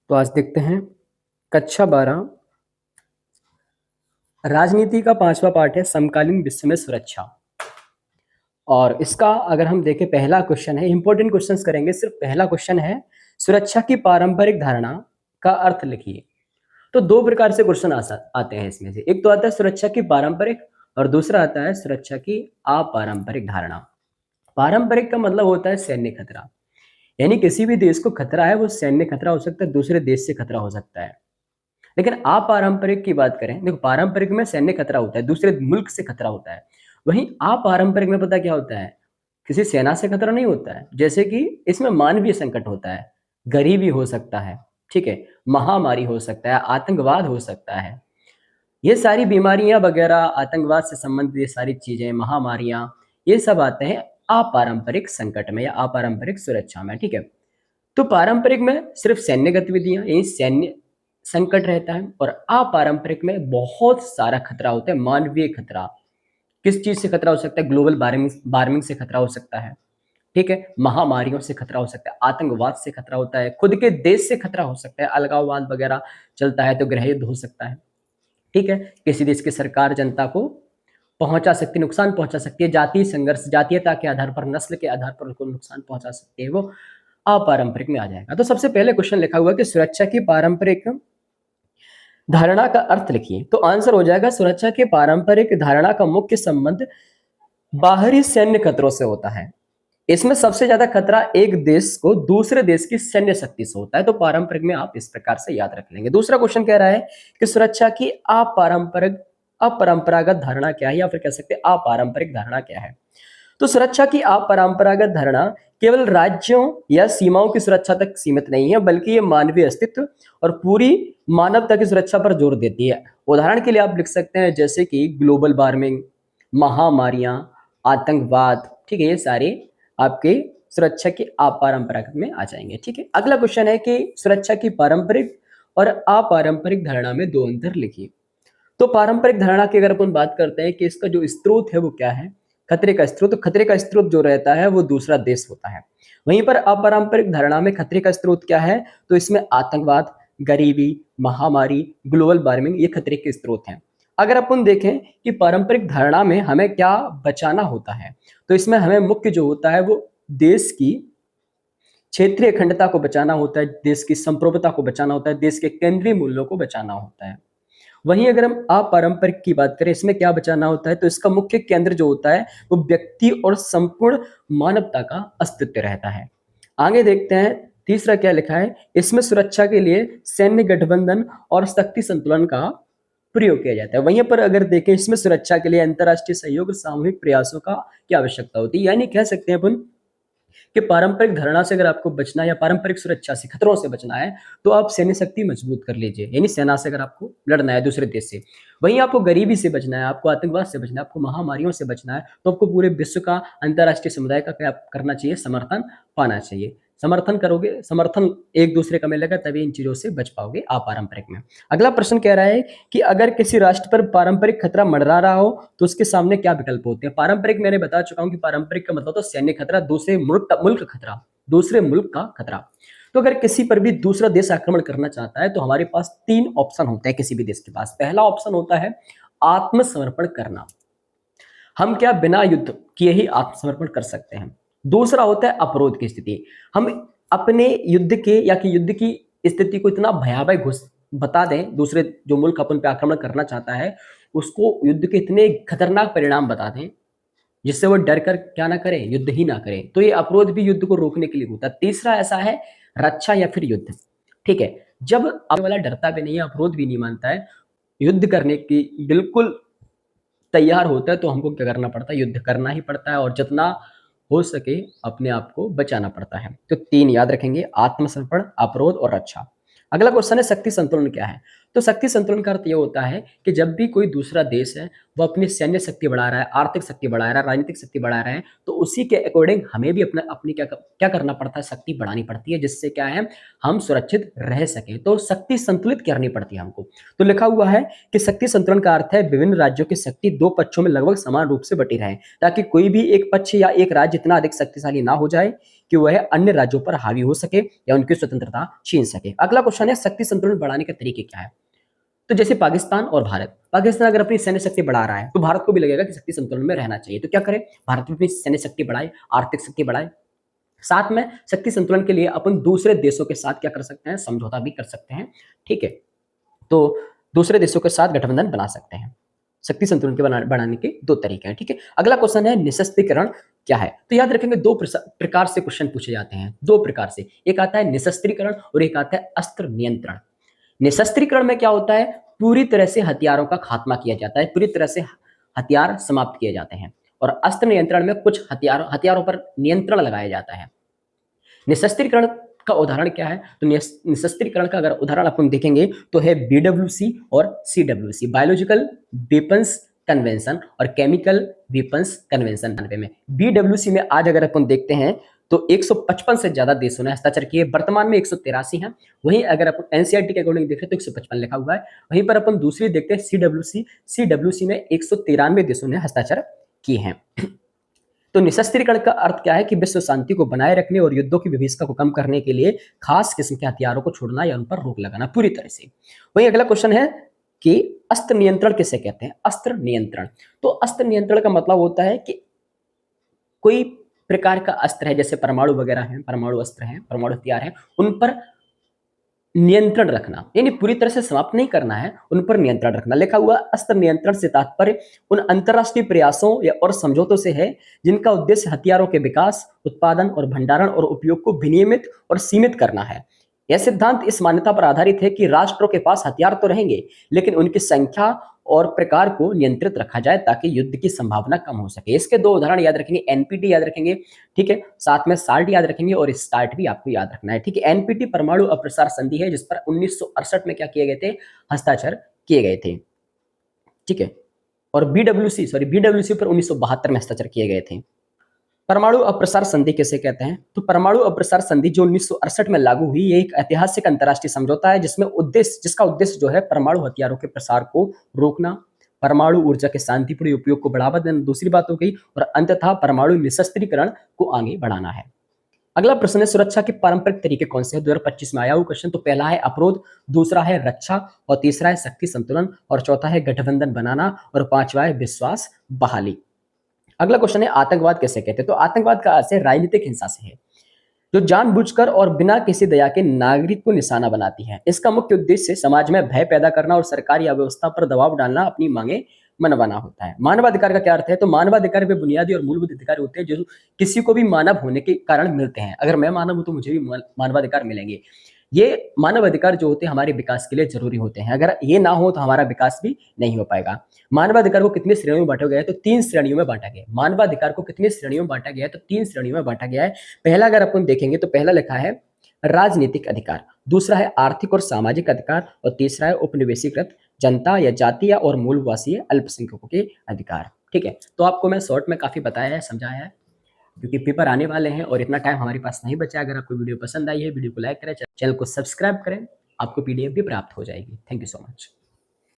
तो आज देखते हैं कक्षा 12 राजनीति का 5वां पार्ट है समकालीन विश्व में सुरक्षा। और इसका अगर हम देखें पहला क्वेश्चन है, इंपॉर्टेंट क्वेश्चंस करेंगे। सिर्फ पहला क्वेश्चन है सुरक्षा की पारंपरिक धारणा का अर्थ लिखिए। तो दो प्रकार से क्वेश्चन आते हैं इसमें से। एक तो आता है सुरक्षा की पारंपरिक और दूसरा आता है सुरक्षा की अपारंपरिक धारणा। पारंपरिक का मतलब होता है सैन्य खतरा, यानी किसी भी देश को खतरा है, वो सैन्य खतरा हो सकता है, दूसरे देश से खतरा हो सकता है। लेकिन अपारंपरिक की बात करें, देखो पारंपरिक में सैन्य खतरा होता है, दूसरे मुल्क से खतरा होता है। वहीं अपारंपरिक में पता क्या होता है, किसी सेना से खतरा नहीं होता है। जैसे कि इसमें मानवीय संकट होता है, गरीबी हो सकता है, ठीक है, महामारी हो सकता है, आतंकवाद हो सकता है। ये सारी बीमारियां वगैरह, आतंकवाद से संबंधित ये सारी चीजें, महामारियां, ये सब आते हैं अपारंपरिक संकट में या अपारंपरिक सुरक्षा में, ठीक है। तो पारंपरिक में सिर्फ सैन्य गतिविधियां, यही सैन्य संकट रहता है, और अपारंपरिक में बहुत सारा खतरा होता है, मानवीय खतरा। किस चीज से खतरा हो सकता है? ग्लोबल वार्मिंग से खतरा हो सकता है, ठीक है, महामारियों से खतरा हो सकता है, आतंकवाद से खतरा होता है, खुद के देश से खतरा हो सकता है, अलगाववाद वगैरह चलता है तो गृह युद्ध हो सकता है, ठीक है। किसी देश की सरकार जनता को पहुंचा सकती, नुकसान पहुंचा सकती है, जातीय संघर्ष, जातीयता के आधार पर, नस्ल के आधार पर उनको नुकसान पहुंचा सकती है, वो अपारंपरिक में आ जाएगा। तो सबसे पहले क्वेश्चन लिखा हुआ है कि सुरक्षा की पारंपरिक धारणा का अर्थ लिखिए। तो आंसर हो जाएगा सुरक्षा की पारंपरिक धारणा का मुख्य संबंध बाहरी सैन्य खतरों से होता है। इसमें सबसे ज्यादा खतरा एक देश को दूसरे देश की सैन्य शक्ति से होता है। तो पारंपरिक में आप इस प्रकार से याद रख लेंगे। दूसरा क्वेश्चन कह रहा है कि सुरक्षा की अपरंपरागत धारणा क्या है, या फिर कह सकते हैं अपारंपरिक धारणा क्या है। तो सुरक्षा की अपरंपरागत धारणा केवल राज्यों या सीमाओं की सुरक्षा तक सीमित नहीं है, बल्कि ये मानवीय अस्तित्व और पूरी मानवता की सुरक्षा पर जोर देती है। उदाहरण के लिए आप लिख सकते हैं जैसे कि ग्लोबल वार्मिंग, महामारियां, आतंकवाद, ठीक है, ये सारे आपके सुरक्षा की अपारंपरिक में आ जाएंगे, ठीक है। अगला क्वेश्चन है कि सुरक्षा की पारंपरिक और अपारंपरिक धारणा में दो अंतर लिखिए। तो पारंपरिक धारणा की अगर अपन बात करते हैं कि इसका जो स्रोत है वो क्या है, खतरे का स्रोत। तो खतरे का स्रोत जो रहता है वो दूसरा देश होता है। वहीं पर अपारंपरिक धारणा में खतरे का स्रोत क्या है, तो इसमें आतंकवाद, गरीबी, महामारी, ग्लोबल वार्मिंग, ये खतरे के स्रोत हैं। अगर अपन देखें कि पारंपरिक धारणा में हमें क्या बचाना होता है, तो इसमें हमें मुख्य जो होता है वो देश की क्षेत्रीय अखंडता को बचाना होता है, देश की संप्रभुता को बचाना होता है, देश के केंद्रीय मूल्यों को बचाना होता है। वहीं अगर हम अपारंपरिक की बात करें, इसमें क्या बचाना होता है, तो इसका मुख्य केंद्र जो होता है वो व्यक्ति और संपूर्ण मानवता का अस्तित्व रहता है। आगे देखते हैं तीसरा क्या लिखा है। इसमें सुरक्षा के लिए सैन्य गठबंधन और शक्ति संतुलन का प्रयोग किया जाता है। वहीं पर अगर देखें, इसमें सुरक्षा के लिए अंतरराष्ट्रीय सहयोग और सामूहिक प्रयासों का की आवश्यकता होती है। यानी कह सकते हैं अपन कि पारंपरिक धारणा से अगर आपको बचना है या पारंपरिक सुरक्षा से, खतरों से बचना है, तो आप सैन्य शक्ति मजबूत कर लीजिए, यानी सेना से अगर आपको लड़ना है दूसरे देश से। वहीं आपको गरीबी से बचना है, आपको आतंकवाद से बचना है, आपको महामारियों से बचना है, तो आपको पूरे विश्व का, अंतरराष्ट्रीय समुदाय का क्या करना चाहिए, समर्थन पाना चाहिए। समर्थन करोगे, समर्थन एक दूसरे का मिलेगा, तभी इन चीजों से बच पाओगे अपारंपरिक में। अगला प्रश्न कह रहा है कि अगर किसी राष्ट्र पर पारंपरिक खतरा मंडरा रहा हो तो उसके सामने क्या विकल्प होते हैं। पारंपरिक मैंने बता चुका हूं कि पारंपरिक का मतलब तो सैन्य खतरा, दूसरे मुल्क खतरा, दूसरे मुल्क का खतरा। तो अगर किसी पर भी दूसरा देश आक्रमण करना चाहता है तो हमारे पास तीन ऑप्शन होते हैं किसी भी देश के पास। पहला ऑप्शन होता है आत्मसमर्पण करना, हम क्या बिना युद्ध किए ही आत्मसमर्पण कर सकते हैं। दूसरा होता है अपरोध की स्थिति, हम अपने युद्ध के या कि युद्ध की स्थिति को इतना भयावह बता दें, दूसरे जो मुल्क अपन पे आक्रमण करना चाहता है उसको युद्ध के इतने खतरनाक परिणाम बता दें जिससे वो डर कर क्या ना करे, युद्ध ही ना करे। तो ये अपरोध भी युद्ध को रोकने के लिए होता है। तीसरा ऐसा है रक्षा या फिर युद्ध, ठीक है। जब आगे वाला डरता भी नहीं है, अपरोध भी नहीं मानता है, युद्ध करने की बिल्कुल तैयार होता है, तो हमको क्या करना पड़ता है, युद्ध करना ही पड़ता है, और जितना हो सके अपने आप को बचाना पड़ता है। तो तीन याद रखेंगे, आत्मसमर्पण, अपरोध और रक्षा। अगला क्वेश्चन है शक्ति संतुलन क्या है। तो शक्ति संतुलन का अर्थ यह होता है कि जब भी कोई दूसरा देश है वो अपनी सैन्य शक्ति बढ़ा रहा है, आर्थिक शक्ति बढ़ा रहा है, राजनीतिक शक्ति बढ़ा रहा है, तो उसी के अकॉर्डिंग हमें भी अपनी क्या करना पड़ता है, शक्ति बढ़ानी पड़ती है, जिससे क्या है हम सुरक्षित रह सकें। तो शक्ति संतुलित करनी पड़ती है हमको। तो लिखा हुआ है कि शक्ति संतुलन का अर्थ है विभिन्न राज्यों की शक्ति दो पक्षों में लगभग समान रूप से बटी रहे, ताकि कोई भी एक पक्ष या एक राज्य इतना अधिक शक्तिशाली ना हो जाए कि वह अन्य राज्यों पर हावी हो सके या उनकी स्वतंत्रता छीन सके। अगला क्वेश्चन है शक्ति संतुलन बढ़ाने के तरीके क्या है। तो जैसे पाकिस्तान और भारत, पाकिस्तान अगर अपनी सैन्य शक्ति बढ़ा रहा है तो भारत को भी लगेगा कि शक्ति संतुलन में रहना चाहिए, तो क्या करे, भारत भी अपनी सैन्य शक्ति बढ़ाए, आर्थिक शक्ति बढ़ाए। साथ में शक्ति संतुलन के लिए अपन दूसरे देशों के साथ क्या कर सकते हैं, समझौता भी कर सकते हैं, ठीक है। तो दूसरे देशों के साथ गठबंधन बना सकते हैं। शक्ति संतुलन के बनाने के दो तरीके हैं, ठीक है। अगला क्वेश्चन है निशस्त्रीकरण क्या है। तो याद रखेंगे दो प्रकार से क्वेश्चन पूछे जाते हैं, दो प्रकार से, एक आता है निशस्त्रीकरण और एक आता है अस्त्र नियंत्रण। निशस्त्रीकरण में क्या होता है, पूरी तरह से हथियारों का खात्मा किया जाता है, पूरी तरह से हथियार समाप्त किए जाते हैं। और अस्त्र नियंत्रण में कुछ हथियारों पर नियंत्रण लगाया जाता है। निशस्त्रीकरण का उदाहरण क्या है, तो निशस्त्रीकरण का अगर उदाहरण अपन देखेंगे तो है BWC और CWC, बायोलॉजिकल वेपन्स कन्वेंशन और केमिकल वेपन्स कन्वेंशन। में BWC में आज अगर अपन देखते हैं तो 155 से ज्यादा देशों ने हस्ताक्षर किए, वर्तमान में 183 हैं। वहीं अगर अपन NCERT के अकॉर्डिंग देखें तो 155 लिखा हुआ है। वहीं पर अपन दूसरी देखते हैं CWC में 193 देशों ने हस्ताक्षर किए हैं। तो निशस्त्रीकरण का अर्थ क्या है कि विश्व शांति को बनाए रखने और युद्धों की विभीषिका को कम करने के लिए खास किस्म के हथियारों को छोड़ना या उन पर रोक लगाना पूरी तरह से। वहीं अगला क्वेश्चन है कि अस्त्र नियंत्रण किसे कहते हैं। अस्त्र नियंत्रण, तो अस्त्र नियंत्रण का मतलब होता है कि कोई प्रकार का अस्त्र है, जैसे परमाणु वगैरह है, परमाणु अस्त्र है, परमाणु हथियार है, उन पर नियंत्रण रखना, यानी पूरी तरह से समाप्त नहीं करना है, उन पर नियंत्रण रखना। लिखा हुआ अस्त्र नियंत्रण से तात्पर्य उन अंतरराष्ट्रीय प्रयासों या और समझौतों से है जिनका उद्देश्य हथियारों के विकास, उत्पादन और भंडारण और उपयोग को विनियमित और सीमित करना है। यह सिद्धांत इस मान्यता पर आधारित है कि राष्ट्रों के पास हथियार तो रहेंगे, लेकिन उनकी संख्या और प्रकार को नियंत्रित रखा जाए ताकि युद्ध की संभावना कम हो सके। इसके दो उदाहरण याद रखेंगे, NPT याद रखेंगे, ठीक है, साथ में SALT याद रखेंगे और START भी आपको याद रखना है, ठीक है। NPT परमाणु अप्रसार संधि है, जिस पर 1968 में क्या किए गए थे, हस्ताक्षर किए गए थे, ठीक है। और BWC पर 1972 में हस्ताक्षर किए गए थे। परमाणु अप्रसार संधि किसे कहते हैं, तो परमाणु अप्रसार संधि जो 1968 में लागू हुई, ये एक ऐतिहासिक अंतर्राष्ट्रीय समझौता है जिसका उद्देश्य जो है परमाणु हथियारों के प्रसार को रोकना, परमाणु ऊर्जा के शांतिपूर्ण उपयोग को बढ़ावा देना, दूसरी बात हो गई, और अंततः परमाणु निशस्त्रीकरण को आगे बढ़ाना है। अगला प्रश्न है सुरक्षा के पारंपरिक तरीके कौन से हैं। 2025 में आया हुआ क्वेश्चन। तो पहला है अवरोध, दूसरा है रक्षा, और तीसरा है शक्ति संतुलन, और चौथा है गठबंधन बनाना, और पांचवा है विश्वास बहाली। अगला क्वेश्चन है आतंकवाद कैसे कहते हैं। तो आतंकवाद का अर्थ है राजनीतिक हिंसा से है, जो जानबूझकर और बिना किसी दया के नागरिक को निशाना बनाती है। इसका मुख्य उद्देश्य समाज में भय पैदा करना और सरकार या व्यवस्था पर दबाव डालना, अपनी मांगे मनवाना होता है। मानवाधिकार का क्या अर्थ है, तो मानवाधिकार वे बुनियादी और मूलभूत अधिकार होते हैं जो किसी को भी मानव होने के कारण मिलते हैं। अगर मैं मानव हूं तो मुझे भी मानवाधिकार मिलेंगे। ये मानव अधिकार जो होते हैं हमारे विकास के लिए जरूरी होते हैं, अगर ये ना हो तो हमारा विकास भी नहीं हो पाएगा। मानवाधिकार को कितनी श्रेणियों में बांटा गया है, तो 3 श्रेणियों में बांटा गया है। मानवाधिकार को कितनी श्रेणियों में बांटा गया है, तो 3 श्रेणियों में बांटा गया है। पहला अगर अपन देखेंगे तो पहला लिखा है राजनीतिक अधिकार, दूसरा है आर्थिक और सामाजिक अधिकार, और तीसरा है उपनिवेशीकृत जनता या जातीय और मूलवासी अल्पसंख्यकों के अधिकार, ठीक है। तो आपको मैं शॉर्ट में काफी बताया है, समझाया है, क्योंकि पेपर आने वाले हैं और इतना टाइम हमारे पास नहीं बचा। अगर आपको वीडियो पसंद आई है, वीडियो को लाइक करें, चैनल को सब्सक्राइब करें, आपको PDF भी प्राप्त हो जाएगी। Thank you so much.